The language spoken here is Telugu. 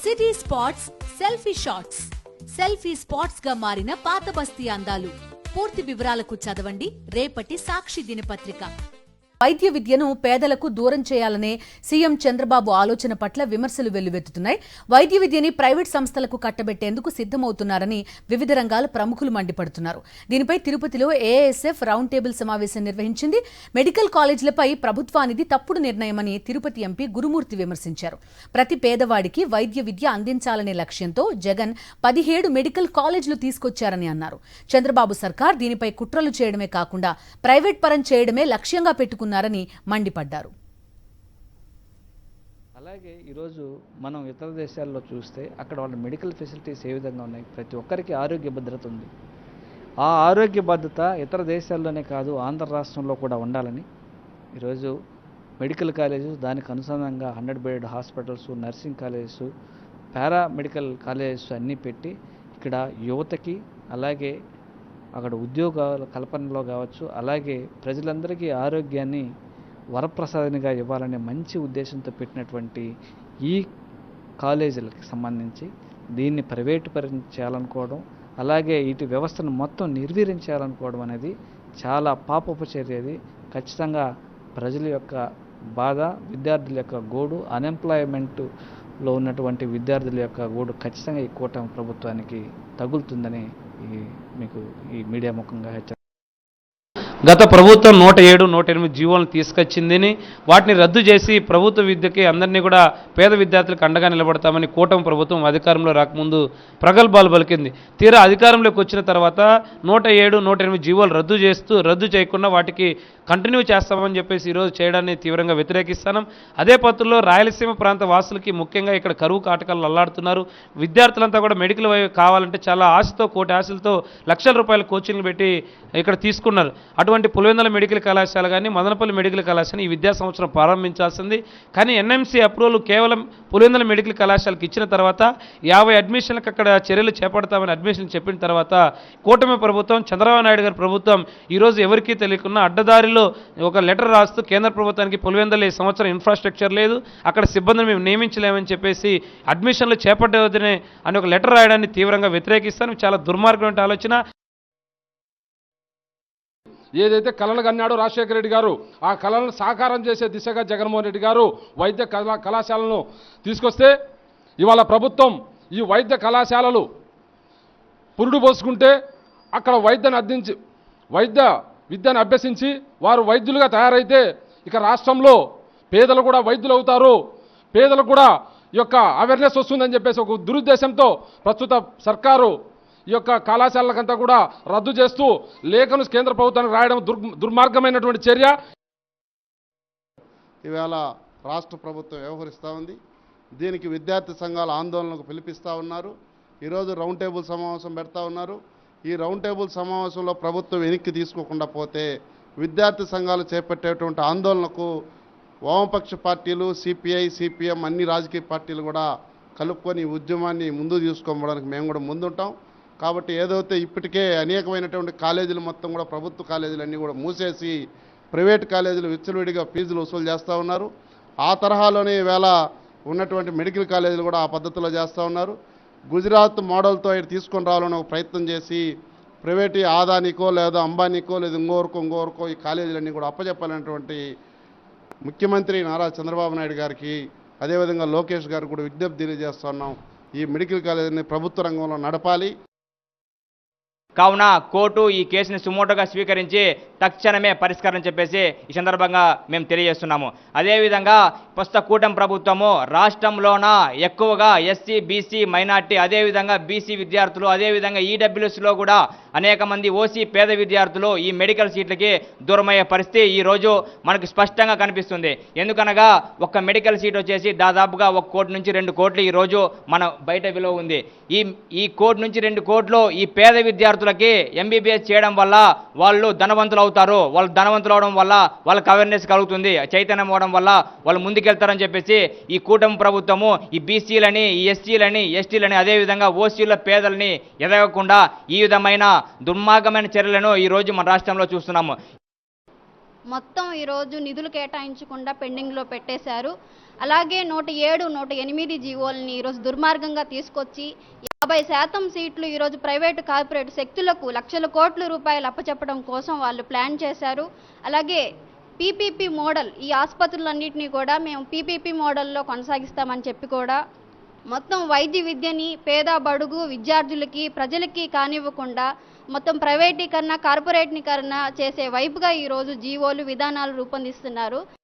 City spots selfie shots. Selfie spots గా మారిన పాత బస్తీ అందాలు. పూర్తి వివరాలకు చదవండి రేపటి సాక్షి దినపత్రిక. వైద్య విద్యను పేదలకు దూరం చేయాలనే సీఎం చంద్రబాబు ఆలోచన పట్ల విమర్శలు వెల్లువెత్తుతున్నాయి. వైద్య విద్యని ప్రైవేట్ సంస్థలకు కట్టబెట్టేందుకు సిద్దమవుతున్నారని వివిధ రంగాల ప్రముఖులు మండిపడుతున్నారు. దీనిపై తిరుపతిలో ఏఎస్ఎఫ్ రౌండ్ టేబుల్ సమావేశం నిర్వహించింది. మెడికల్ కాలేజీలపై ప్రభుత్వానిది తప్పుడు నిర్ణయమని తిరుపతి ఎంపీ గురుమూర్తి విమర్శించారు. ప్రతి పేదవాడికి వైద్య విద్య అందించాలనే లక్ష్యంతో జగన్ 17 మెడికల్ కాలేజీలు తీసుకొచ్చారని అన్నారు. చంద్రబాబు సర్కార్ దీనిపై కుట్రలు చేయడమే కాకుండా ప్రైవేట్ పరం చేయడమే లక్ష్యంగా పెట్టుకున్నారు మండిపడ్డారు. అలాగే ఈరోజు మనం ఇతర దేశాల్లో చూస్తే అక్కడ వాళ్ళ మెడికల్ ఫెసిలిటీస్ ఏ విధంగా ఉన్నాయి. ప్రతి ఒక్కరికి ఆరోగ్య భద్రత ఉంది. ఆ ఆరోగ్య భద్రత ఇతర దేశాల్లోనే కాదు ఆంధ్ర రాష్ట్రంలో కూడా ఉండాలని ఈరోజు మెడికల్ కాలేజెస్, దానికి అనుసంధానంగా 100 bed hospitals, nursing colleges, paramedical colleges అన్నీ పెట్టి ఇక్కడ యువతకి అలాగే అక్కడ ఉద్యోగాల కల్పనలో కావచ్చు, అలాగే ప్రజలందరికీ ఆరోగ్యాన్ని వరప్రసాదనిగా ఇవ్వాలనే మంచి ఉద్దేశంతో పెట్టినటువంటి ఈ కాలేజీలకు సంబంధించి దీన్ని ప్రైవేటు పరం చేయాలనుకోవడం, అలాగే ఇటు వ్యవస్థను మొత్తం నిర్వీర్యం చేయాలనుకోవడం అనేది చాలా పాపపు చర్య. అది ఖచ్చితంగా ప్రజల యొక్క బాధ, విద్యార్థుల యొక్క గోడు, అన్ఎంప్లాయ్మెంట్లో ఉన్నటువంటి విద్యార్థుల యొక్క గోడు ఖచ్చితంగా ఈ కూటమి ప్రభుత్వానికి తగులుతుందని మీకు ఈ మీడియా ముఖంగా హెచ్చరిక. గత ప్రభుత్వం 107, 108 జీవోలను తీసుకొచ్చిందని వాటిని రద్దు చేసి ప్రభుత్వ విద్యకి అందరినీ కూడా పేద విద్యార్థులకు అండగా నిలబడతామని కూటమి ప్రభుత్వం అధికారంలో రాకముందు ప్రగల్భాలు పలికింది. తీరా అధికారంలోకి వచ్చిన తర్వాత 107, 108 జీవోలు రద్దు చేయకుండా వాటికి కంటిన్యూ చేస్తామని చెప్పేసి ఈరోజు చేయడాన్ని తీవ్రంగా వ్యతిరేకిస్తాం. అదే పత్రులో రాయలసీమ ప్రాంత వాసులకి ముఖ్యంగా ఇక్కడ కరువు కాటకాలు అల్లాడుతున్నారు. విద్యార్థులంతా కూడా మెడికల్ కావాలంటే చాలా ఆశతో, కోటి ఆశలతో లక్షల రూపాయల కోచింగ్లు పెట్టి ఇక్కడ తీసుకున్నారు. అటువంటి పులివెందుల మెడికల్ కళాశాల కానీ మదనపల్లి మెడికల్ కళాశాల ఈ విద్యా సంవత్సరం ప్రారంభించాల్సింది. కానీ ఎన్ఎంసీ అప్రూవల్ కేవలం పులివెందుల మెడికల్ కళాశాలకు ఇచ్చిన తర్వాత 50 అడ్మిషన్లకు అక్కడ చర్యలు చేపడతామని అడ్మిషన్ చెప్పిన తర్వాత కూటమి ప్రభుత్వం, చంద్రబాబు నాయుడు గారి ప్రభుత్వం ఈరోజు ఎవరికీ తెలియకుండా అడ్డదారిలో ఒక లెటర్ రాస్తూ కేంద్ర ప్రభుత్వానికి పులివెందుల ఈ సంవత్సరం ఇన్ఫ్రాస్ట్రక్చర్ లేదు, అక్కడ సిబ్బందిని మేము నియమించలేమని చెప్పేసి అడ్మిషన్లు చేపట్టవద్దని అని ఒక లెటర్ రాయడాన్ని తీవ్రంగా వ్యతిరేకిస్తాను. చాలా దుర్మార్గమైన ఆలోచన. ఏదైతే కళలు కన్నాడో రాజశేఖర రెడ్డి గారు, ఆ కళలను సాకారం చేసే దిశగా జగన్మోహన్ రెడ్డి గారు వైద్య కళాశాలను తీసుకొస్తే ఇవాళ ప్రభుత్వం ఈ వైద్య కళాశాలలు పురుడు పోసుకుంటే అక్కడ వైద్య విద్యను అభ్యసించి వారు వైద్యులుగా తయారైతే ఇక రాష్ట్రంలో పేదలు కూడా వైద్యులు అవుతారు, పేదలకు కూడా ఈ యొక్క అవేర్నెస్ వస్తుందని చెప్పేసి ఒక దురుద్దేశంతో ప్రస్తుత సర్కారు ఈ యొక్క కళాశాలకంతా కూడా రద్దు చేస్తూ లేఖను కేంద్ర ప్రభుత్వానికి రాయడం దుర్మార్గమైనటువంటి చర్య. ఇవాళ రాష్ట్ర ప్రభుత్వం వ్యవహరిస్తూ ఉంది. దీనికి విద్యార్థి సంఘాల ఆందోళనకు పిలిపిస్తూ ఉన్నారు. ఈరోజు రౌండ్ టేబుల్ సమావేశం పెడతా ఉన్నారు. ఈ రౌండ్ టేబుల్ సమావేశంలో ప్రభుత్వం వెనక్కి తీసుకోకుండా పోతే విద్యార్థి సంఘాలు చేపట్టేటువంటి ఆందోళనకు వామపక్ష పార్టీలు, సిపిఐ, సిపిఎం అన్ని రాజకీయ పార్టీలు కూడా కలుపుకొని ఉద్యమాన్ని ముందు తీసుకోవడానికి మేము కూడా ముందుంటాం. కాబట్టి ఏదైతే ఇప్పటికే అనేకమైనటువంటి కాలేజీలు మొత్తం కూడా ప్రభుత్వ కాలేజీలన్నీ కూడా మూసేసి ప్రైవేట్ కాలేజీలు విచ్చలవిడిగా ఫీజులు వసూలు చేస్తూ ఉన్నారు. ఆ తరహాలోనే ఈవేళ ఉన్నటువంటి మెడికల్ కాలేజీలు కూడా ఆ పద్ధతిలో చేస్తూ ఉన్నారు. గుజరాత్ మోడల్తో ఇక్కడ తీసుకొని రావాలని ఒక ప్రయత్నం చేసి ప్రైవేట్ ఆదానికో లేదా అంబానీకో లేదా ఇంకోరికో ఈ కాలేజీలన్నీ కూడా అప్పచెప్పాలనేటువంటి ముఖ్యమంత్రి నారా చంద్రబాబు నాయుడు గారికి, అదేవిధంగా లోకేష్ గారికి కూడా విజ్ఞప్తి తెలియజేస్తున్నాం. ఈ మెడికల్ కాలేజీని ప్రభుత్వ రంగంలో నడపాలి. కావున కోర్టు ఈ కేసుని సుమోటోగా స్వీకరించి తక్షణమే పరిష్కారం చెప్పేసి ఈ సందర్భంగా మేము తెలియజేస్తున్నాము. అదేవిధంగా ప్రస్తుత కూటమి ప్రభుత్వము రాష్ట్రంలోన ఎక్కువగా ఎస్సీ, బీసీ, మైనార్టీ, అదేవిధంగా బీసీ విద్యార్థులు, అదేవిధంగా ఈడబ్ల్యూఎస్లో కూడా అనేక మంది ఓసీ పేద విద్యార్థులు ఈ మెడికల్ సీట్లకి దూరమయ్యే పరిస్థితి ఈరోజు మనకు స్పష్టంగా కనిపిస్తుంది. ఎందుకనగా ఒక్క మెడికల్ సీట్ వచ్చేసి దాదాపుగా 1 కోటి నుంచి 2 కోట్లు ఈరోజు మన బయట విలువ ఉంది. ఈ కోటి నుంచి 2 కోట్లు ఈ పేద విద్యార్థులకి ఎంబీబీఎస్ చేయడం వల్ల వాళ్ళు ధనవంతులు అవుతారు. వాళ్ళు ధనవంతులు అవడం వల్ల వాళ్ళకి అవేర్నెస్ కలుగుతుంది, చైతన్యం అవడం వల్ల వాళ్ళు ముందుకెళ్తారని చెప్పేసి ఈ కూటమి ప్రభుత్వము ఈ బీసీలని, ఈ ఎస్సీలని, ఎస్టీలని, అదేవిధంగా ఓసీల పేదలని ఎదగకుండా ఈ విధమైన దుర్మార్గమైన చర్యలను ఈరోజు మన రాష్ట్రంలో చూస్తున్నాము. మొత్తం ఈరోజు నిధులు కేటాయించకుండా పెండింగ్లో పెట్టేశారు. అలాగే 107, 108 జీవోల్ని ఈరోజు దుర్మార్గంగా తీసుకొచ్చి 50% సీట్లు ఈరోజు ప్రైవేటు కార్పొరేట్ శక్తులకు లక్షల కోట్ల రూపాయలు అప్పచెప్పడం కోసం వాళ్ళు ప్లాన్ చేశారు. అలాగే పీపీపీ మోడల్, ఈ ఆసుపత్రులన్నింటినీ కూడా మేము పీపీపీ మోడల్లో కొనసాగిస్తామని చెప్పి కూడా మొత్తం వైద్య విద్యని పేద బడుగు విద్యార్థులకి ప్రజలకి కానివ్వకుండా మొత్తం ప్రైవేటీకరణ కార్పొరేటీకరణ చేసే వైపుగా ఈరోజు జీవోలు విధానాలు రూపొందిస్తున్నారు.